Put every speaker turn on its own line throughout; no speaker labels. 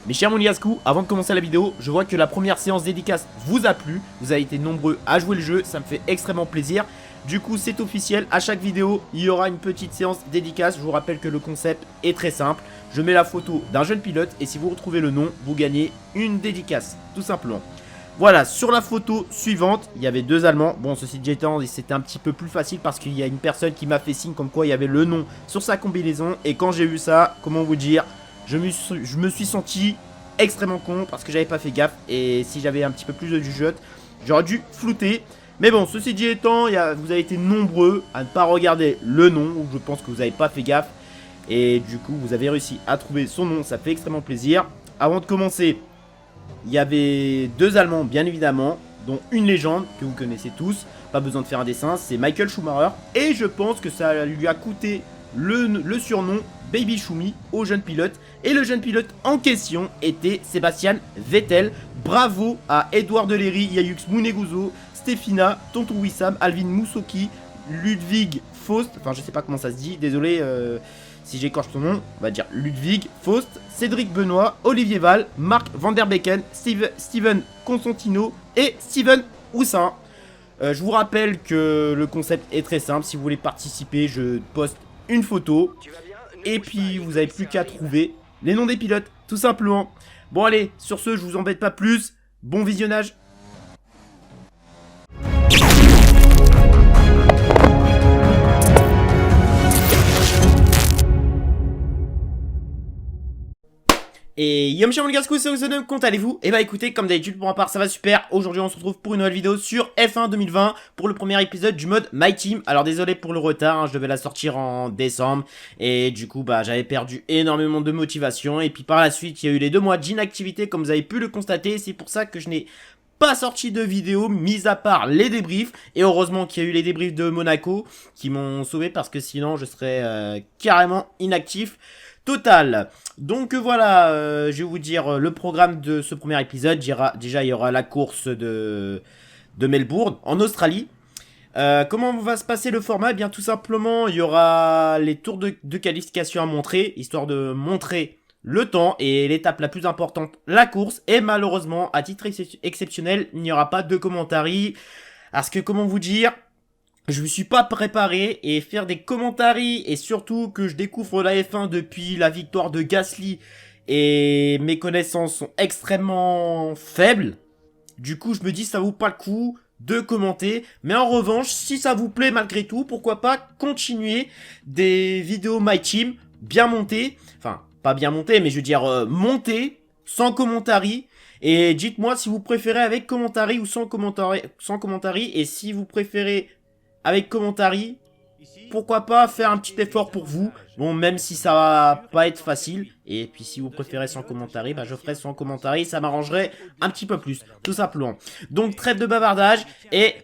Mes chers Mounigasku, avant de commencer la vidéo, je vois que la première séance dédicace vous a plu. Vous avez été nombreux à jouer le jeu, ça me fait extrêmement plaisir. Du coup, c'est officiel, à chaque vidéo, il y aura une petite séance dédicace. Je vous rappelle que le concept est très simple. Je mets la photo d'un jeune pilote et si vous retrouvez le nom, vous gagnez une dédicace, tout simplement. Voilà, sur la photo suivante, il y avait deux Allemands. Bon, ceci dit étant, c'était un petit peu plus facile parce qu'il y a une personne qui m'a fait signe comme quoi il y avait le nom sur sa combinaison. Et quand j'ai vu ça, comment vous dire, je me suis senti extrêmement con parce que j'avais pas fait gaffe. Et si j'avais un petit peu plus de jugeote, j'aurais dû flouter. Mais bon, ceci dit étant, vous avez été nombreux à ne pas regarder le nom, ou je pense que vous n'avez pas fait gaffe. Et du coup, vous avez réussi à trouver son nom, ça fait extrêmement plaisir. Avant de commencer, il y avait deux Allemands, bien évidemment, dont une légende que vous connaissez tous. Pas besoin de faire un dessin, c'est Michael Schumacher. Et je pense que ça lui a coûté le surnom Baby Schumi au jeune pilote. Et le jeune pilote en question était Sebastian Vettel. Bravo à Edouard Deléry, Yayux Muneguzo, Stefina, Tonton Wissam, Alvin Moussoki, Ludwig Faust. Enfin, je sais pas comment ça se dit, désolé si j'écorche ton nom. On va dire Ludwig Faust, Cédric Benoît, Olivier Val, Marc Vanderbecken, Steven Constantino et Steven Houssin. Je vous rappelle que le concept est très simple. Si vous voulez participer, je poste une photo. Et puis, vous n'avez plus qu'à trouver les noms des pilotes, tout simplement. Bon, allez, sur ce, je vous embête pas plus. Bon visionnage. Et yo mes Monégasques, c'est Oxenum, comment allez-vous? Et bah écoutez, comme d'habitude pour ma part ça va super. Aujourd'hui on se retrouve pour une nouvelle vidéo sur F1 2020 pour le premier épisode du mode My Team. Alors désolé pour le retard, hein, je devais la sortir en décembre. Et du coup bah j'avais perdu énormément de motivation. Et puis par la suite il y a eu les 2 mois d'inactivité comme vous avez pu le constater. C'est pour ça que je n'ai pas sorti de vidéo, mis à part les débriefs. Et heureusement qu'il y a eu les débriefs de Monaco qui m'ont sauvé parce que sinon je serais carrément inactif total. Donc voilà, je vais vous dire le programme de ce premier épisode. Déjà, il y aura la course de Melbourne, en Australie. Comment va se passer le format? Eh bien, tout simplement, il y aura les tours de qualification à montrer, histoire de montrer le temps et l'étape la plus importante, la course. Et malheureusement, à titre exceptionnel, il n'y aura pas de commentaires. Parce que, comment vous dire, je me suis pas préparé et faire des commentaires et surtout que je découvre la F1 depuis la victoire de Gasly et mes connaissances sont extrêmement faibles. Du coup, je me dis ça vaut pas le coup de commenter. Mais en revanche, si ça vous plaît malgré tout, pourquoi pas continuer des vidéos My Team bien montées. Enfin, pas bien montées, mais je veux dire montées, sans commentaires. Et dites-moi si vous préférez avec commentaires ou sans commentaires. Et si vous préférez avec commentaires, pourquoi pas faire un petit effort pour vous. Bon, même si ça va pas être facile. Et puis si vous préférez sans commentaires, bah je ferai sans commentaires. Ça m'arrangerait un petit peu plus, tout simplement. Donc trêve de bavardage. Et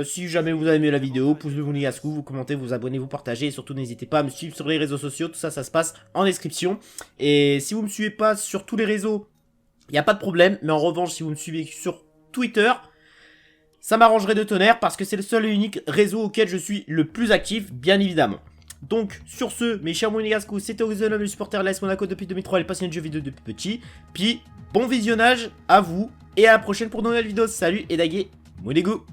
si jamais vous avez aimé la vidéo, pouce bleu Monégasque, vous commentez, vous abonnez, vous partagez. Et surtout n'hésitez pas à me suivre sur les réseaux sociaux. Tout ça, ça se passe en description. Et si vous me suivez pas sur tous les réseaux, il n'y a pas de problème. Mais en revanche, si vous me suivez sur Twitter, ça m'arrangerait de tonnerre parce que c'est le seul et unique réseau auquel je suis le plus actif, bien évidemment. Donc, sur ce, mes chers Monégasques, c'était Oxenum, le supporter de l'AS Monaco depuis 2003, et le passionné de jeux vidéo depuis petit. Puis, bon visionnage à vous, et à la prochaine pour de nouvelles vidéos. Salut et dagué, Monégo.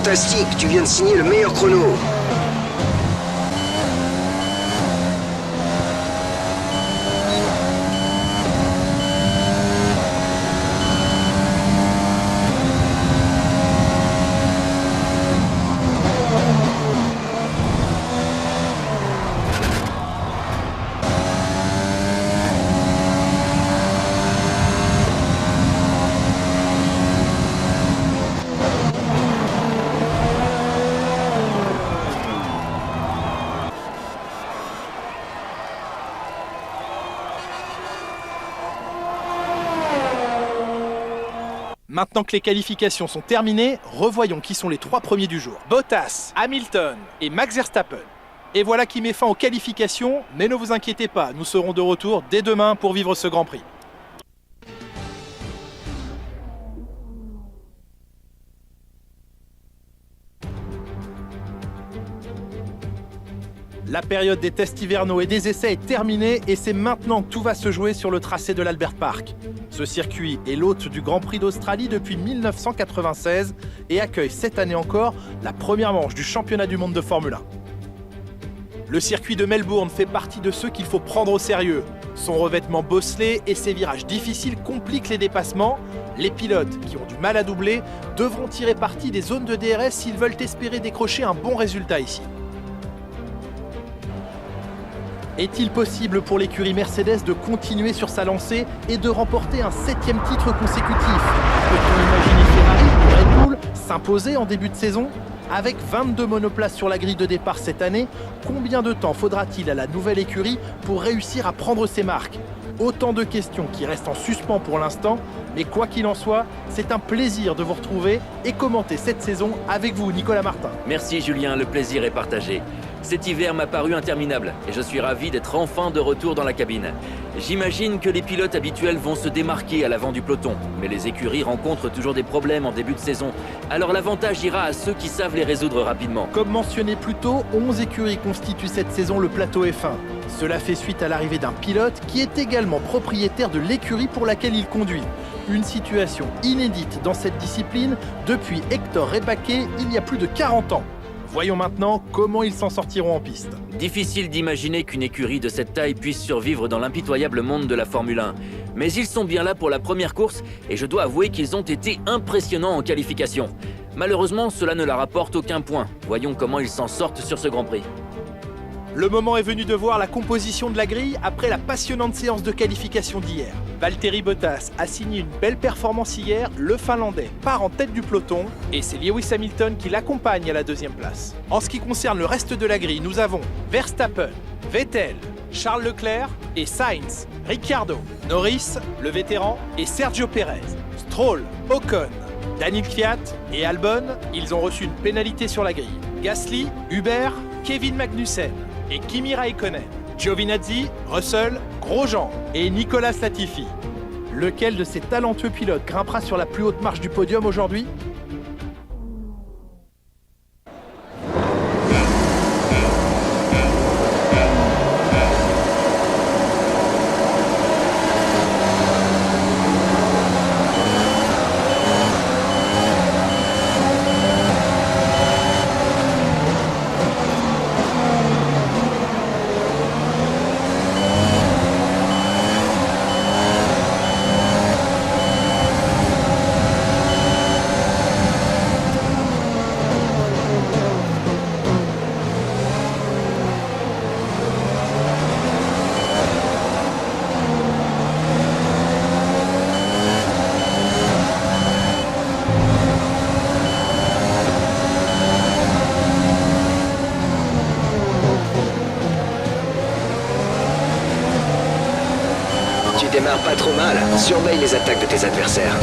fantastique, tu viens de signer le meilleur chrono.
Maintenant que les qualifications sont terminées, revoyons qui sont les 3 premiers du jour. Bottas, Hamilton et Max Verstappen. Et voilà qui met fin aux qualifications, mais ne vous inquiétez pas, nous serons de retour dès demain pour vivre ce Grand Prix. La période des tests hivernaux et des essais est terminée et c'est maintenant que tout va se jouer sur le tracé de l'Albert Park. Ce circuit est l'hôte du Grand Prix d'Australie depuis 1996 et accueille cette année encore la première manche du championnat du monde de Formule 1. Le circuit de Melbourne fait partie de ceux qu'il faut prendre au sérieux. Son revêtement bosselé et ses virages difficiles compliquent les dépassements. Les pilotes, qui ont du mal à doubler, devront tirer parti des zones de DRS s'ils veulent espérer décrocher un bon résultat ici. Est-il possible pour l'écurie Mercedes de continuer sur sa lancée et de remporter un 7e titre consécutif? Peut-on imaginer Ferrari ou Red Bull s'imposer en début de saison? Avec 22 monoplaces sur la grille de départ cette année, combien de temps faudra-t-il à la nouvelle écurie pour réussir à prendre ses marques? Autant de questions qui restent en suspens pour l'instant, mais quoi qu'il en soit, c'est un plaisir de vous retrouver et commenter cette saison avec vous, Nicolas Martin.
Merci Julien, le plaisir est partagé. Cet hiver m'a paru interminable et je suis ravi d'être enfin de retour dans la cabine. J'imagine que les pilotes habituels vont se démarquer à l'avant du peloton, mais les écuries rencontrent toujours des problèmes en début de saison. Alors l'avantage ira à ceux qui savent les résoudre rapidement.
Comme mentionné plus tôt, 11 écuries constituent cette saison le plateau F1. Cela fait suite à l'arrivée d'un pilote qui est également propriétaire de l'écurie pour laquelle il conduit. Une situation inédite dans cette discipline depuis Hector Rebaque il y a plus de 40 ans. Voyons maintenant comment ils s'en sortiront en piste.
Difficile d'imaginer qu'une écurie de cette taille puisse survivre dans l'impitoyable monde de la Formule 1. Mais ils sont bien là pour la première course et je dois avouer qu'ils ont été impressionnants en qualification. Malheureusement, cela ne leur apporte aucun point. Voyons comment ils s'en sortent sur ce Grand Prix.
Le moment est venu de voir la composition de la grille après la passionnante séance de qualification d'hier. Valtteri Bottas a signé une belle performance hier, le Finlandais part en tête du peloton et c'est Lewis Hamilton qui l'accompagne à la 2e place. En ce qui concerne le reste de la grille, nous avons Verstappen, Vettel, Charles Leclerc et Sainz, Ricciardo, Norris, le vétéran et Sergio Perez, Stroll, Ocon, Daniel Kvyat et Albon, ils ont reçu une pénalité sur la grille. Gasly, Hubert, Kevin Magnussen et Kimi Raikkonen, Giovinazzi, Russell, Grosjean et Nicolas Latifi. Lequel de ces talentueux pilotes grimpera sur la plus haute marche du podium aujourd'hui ?
Démarre pas trop mal, surveille les attaques de tes adversaires.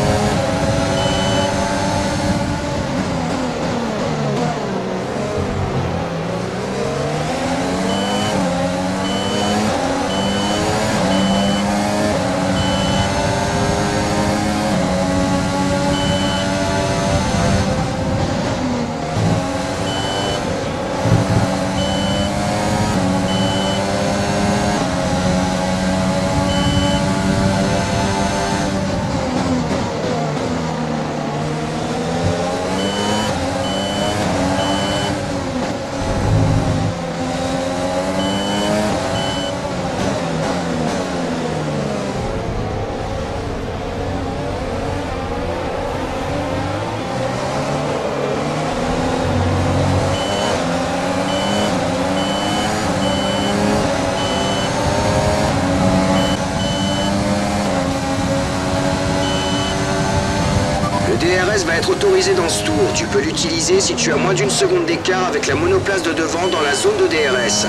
DRS va être autorisé dans ce tour. Tu peux l'utiliser si tu as moins d'une seconde d'écart avec la monoplace de devant dans la zone de DRS.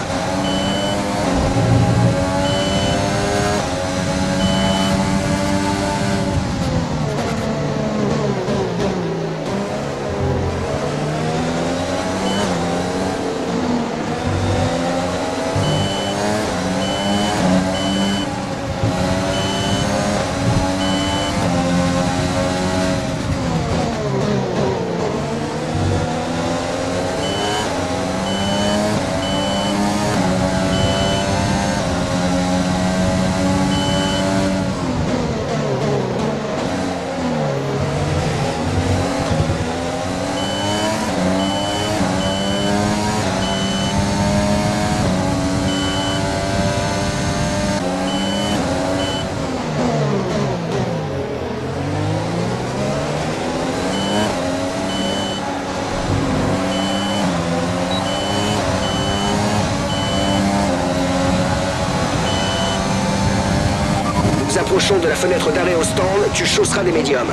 Nous approchons de la fenêtre d'arrêt au stand, tu chausseras des médiums.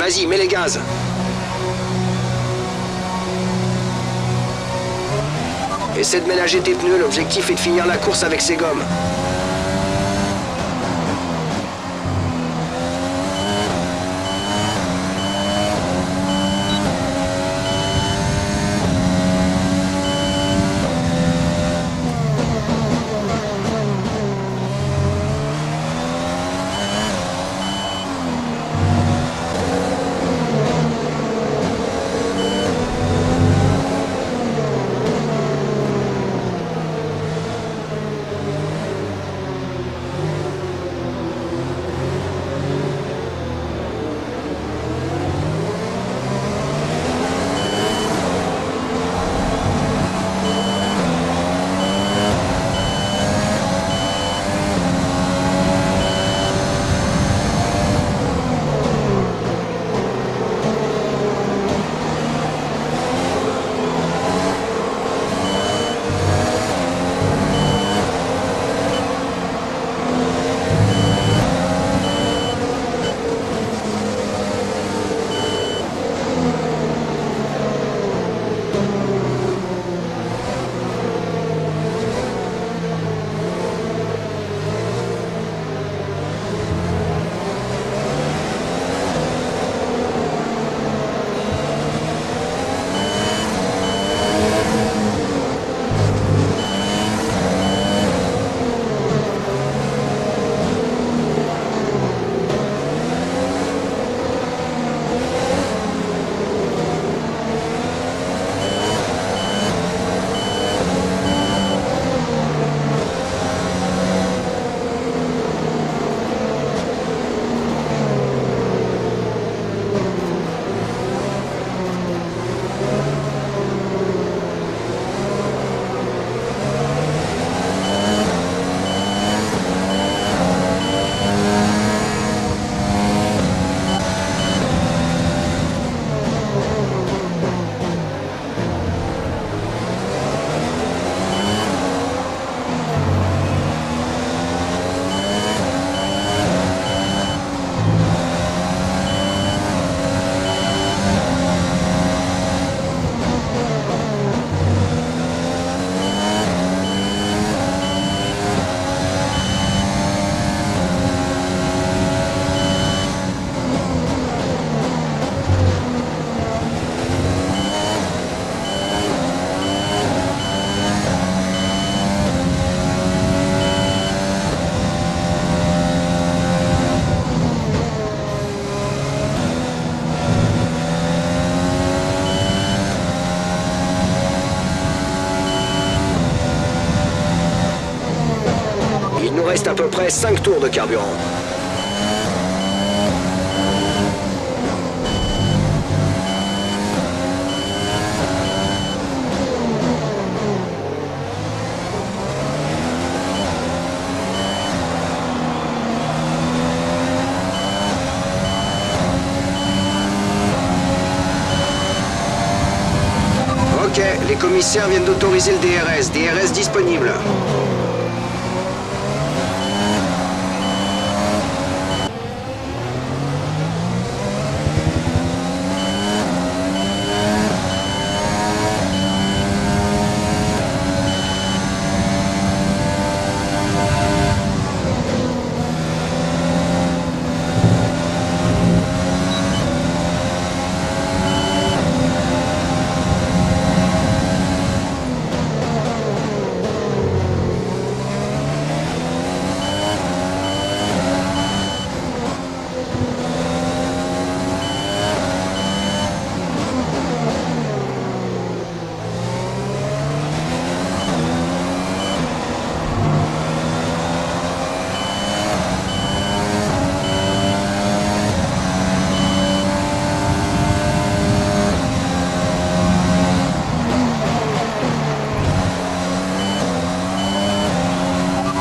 Vas-y, mets les gaz. Essaie de ménager tes pneus, l'objectif est de finir la course avec ces gommes. reste à peu près 5 tours de carburant. Ok, les commissaires viennent d'autoriser le DRS. DRS disponible.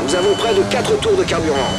Nous avons près de 4 tours de carburant.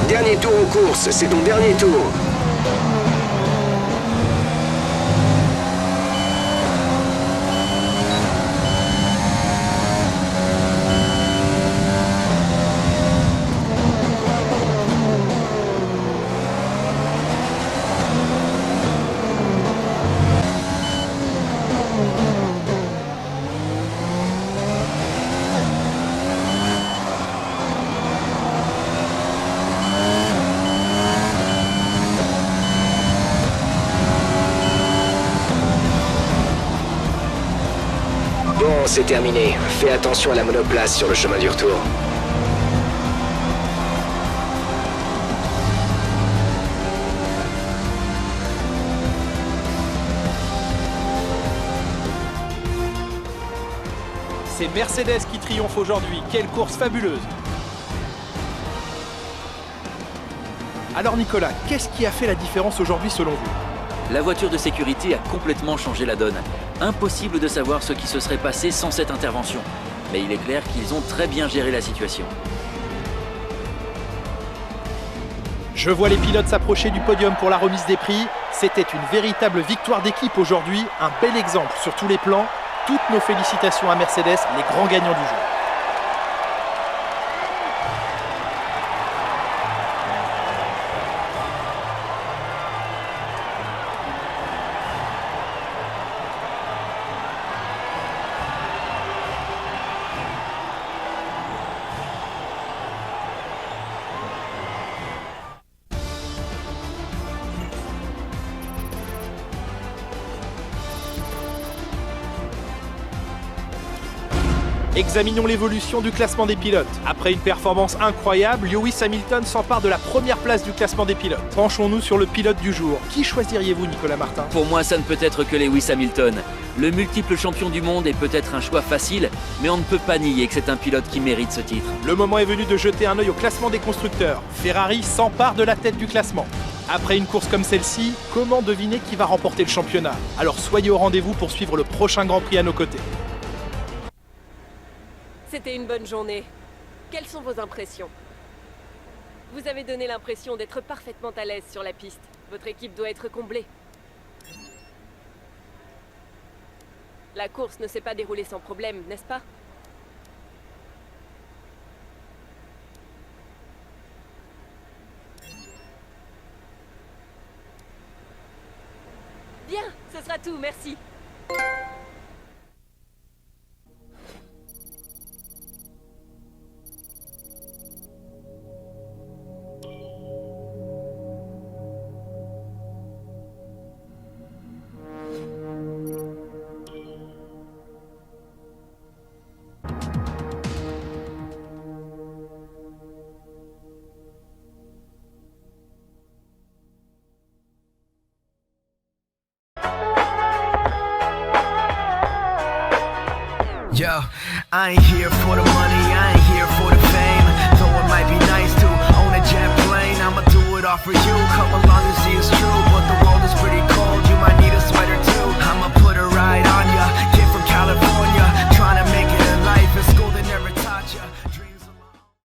Dernier tour en course, c'est ton dernier tour. Bon, c'est terminé. Fais attention à la monoplace sur le chemin du retour.
C'est Mercedes qui triomphe aujourd'hui. Quelle course fabuleuse! Alors Nicolas, qu'est-ce qui a fait la différence aujourd'hui selon vous?
La voiture de sécurité a complètement changé la donne. Impossible de savoir ce qui se serait passé sans cette intervention. Mais il est clair qu'ils ont très bien géré la situation.
Je vois les pilotes s'approcher du podium pour la remise des prix. C'était une véritable victoire d'équipe aujourd'hui, un bel exemple sur tous les plans. Toutes nos félicitations à Mercedes, les grands gagnants du jour. Examinons l'évolution du classement des pilotes. Après une performance incroyable, Lewis Hamilton s'empare de la première place du classement des pilotes. Penchons-nous sur le pilote du jour. Qui choisiriez-vous, Nicolas Martin?
Pour moi, ça ne peut être que Lewis Hamilton. Le multiple champion du monde est peut-être un choix facile, mais on ne peut pas nier que c'est un pilote qui mérite ce titre.
Le moment est venu de jeter un œil au classement des constructeurs. Ferrari s'empare de la tête du classement. Après une course comme celle-ci, comment deviner qui va remporter le championnat? Alors soyez au rendez-vous pour suivre le prochain Grand Prix à nos côtés.
C'était une bonne journée. Quelles sont vos impressions? Vous avez donné l'impression d'être parfaitement à l'aise sur la piste. Votre équipe doit être comblée. La course ne s'est pas déroulée sans problème, n'est-ce pas? Bien, ce sera tout, merci.
Yo, I ain't here for the money, I ain't here for the fame. Though it might be nice to own a jet plane, I'ma do it all for you.